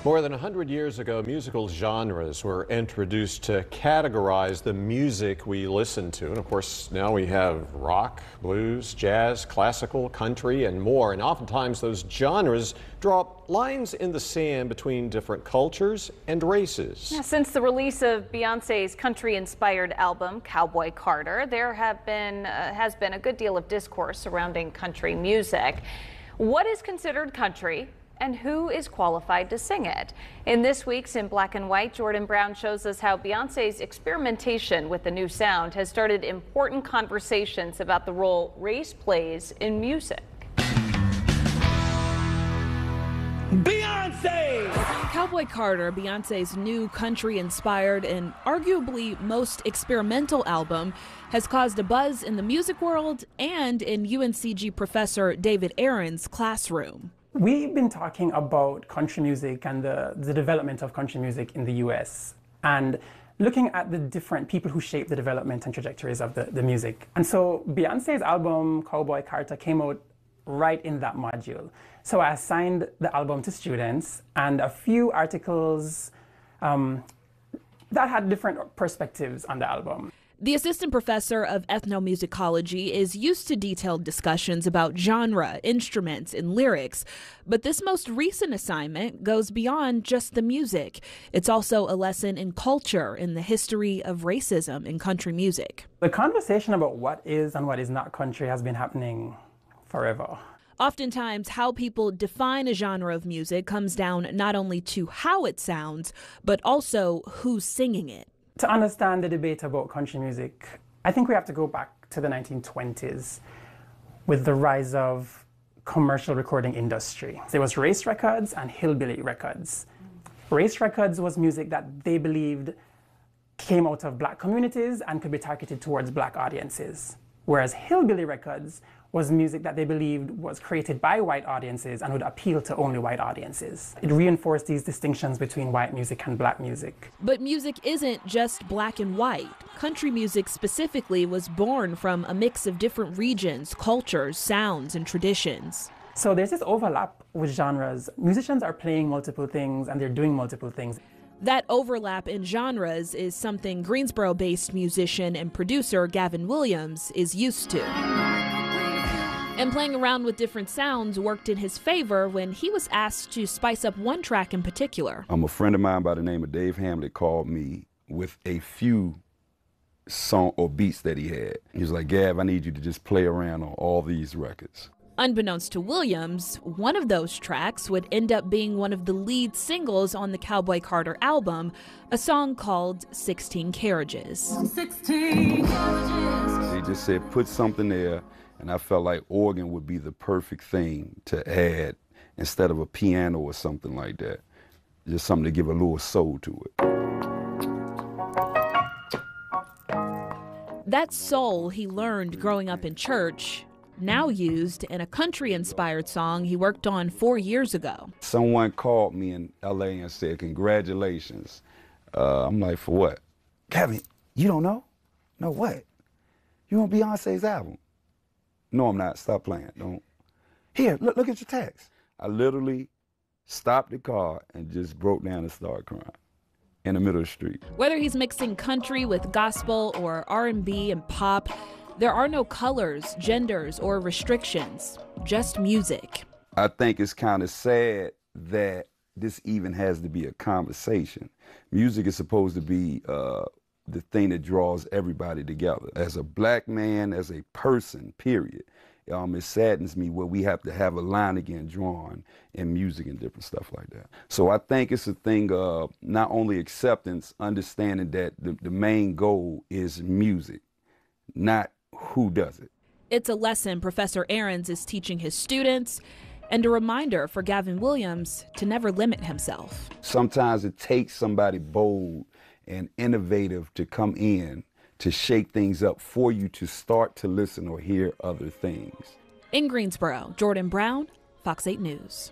More than 100 years ago, musical genres were introduced to categorize the music we listen to. And of course, now we have rock, blues, jazz, classical, country, and more. And oftentimes those genres draw lines in the sand between different cultures and races. Yeah, since the release of Beyonce's country-inspired album, Cowboy Carter, there has been a good deal of discourse surrounding country music. What is considered country? And who is qualified to sing it? In this week's In Black and White, Jordan Brown shows us how Beyonce's experimentation with the new sound has started important conversations about the role race plays in music. Beyonce! Cowboy Carter, Beyonce's new country-inspired and arguably most experimental album, has caused a buzz in the music world and in UNCG professor David Aaron's classroom. We've been talking about country music and the development of country music in the US and looking at the different people who shape the development and trajectories of the music. And so Beyonce's album, Cowboy Carter, came out right in that module. So I assigned the album to students and a few articles that had different perspectives on the album. The assistant professor of ethnomusicology is used to detailed discussions about genre, instruments, and lyrics, but this most recent assignment goes beyond just the music. It's also a lesson in culture, in the history of racism in country music. The conversation about what is and what is not country has been happening forever. Oftentimes, how people define a genre of music comes down not only to how it sounds, but also who's singing it. To understand the debate about country music, I think we have to go back to the 1920s with the rise of commercial recording industry. There was race records and hillbilly records. Race records was music that they believed came out of black communities and could be targeted towards black audiences. Whereas hillbilly records was music that they believed was created by white audiences and would appeal to only white audiences. It reinforced these distinctions between white music and black music. But music isn't just black and white. Country music specifically was born from a mix of different regions, cultures, sounds, and traditions. So there's this overlap with genres. Musicians are playing multiple things and they're doing multiple things. That overlap in genres is something Greensboro-based musician and producer Gavin Williams is used to. And playing around with different sounds worked in his favor when he was asked to spice up one track in particular. A friend of mine by the name of Dave Hamlet called me with a few song or beats that he had. He was like, "Gav, I need you to just play around on all these records." Unbeknownst to Williams, one of those tracks would end up being one of the lead singles on the Cowboy Carter album, a song called 16 Carriages. 16 carriages. He just said, put something there, and I felt like organ would be the perfect thing to add instead of a piano or something like that. Just something to give a little soul to it. That soul he learned growing up in church, now used in a country-inspired song he worked on 4 years ago. Someone called me in LA and said, "Congratulations." I'm like, "For what?" "Kevin, you don't know?" "No, what?" "You on Beyonce's album?" "No, I'm not. Stop playing. Don't." "Here, look at your text." I literally stopped the car and just broke down and started crying in the middle of the street. Whether he's mixing country with gospel or R&B and pop, there are no colors, genders, or restrictions, just music. I think it's kind of sad that this even has to be a conversation. Music is supposed to be the thing that draws everybody together. As a black man, as a person, period, it saddens me where we have to have a line again drawn in music and different stuff like that. So I think it's a thing of not only acceptance, understanding that the main goal is music, not who does it. It's a lesson Professor Aarons is teaching his students, and a reminder for Gavin Williams to never limit himself. Sometimes it takes somebody bold and innovative to come in to shake things up for you to start to listen or hear other things. In Greensboro, Jordan Brown, Fox 8 News.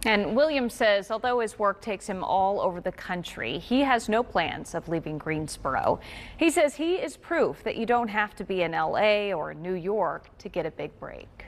And Williams says although his work takes him all over the country, he has no plans of leaving Greensboro. He says he is proof that you don't have to be in LA or New York to get a big break.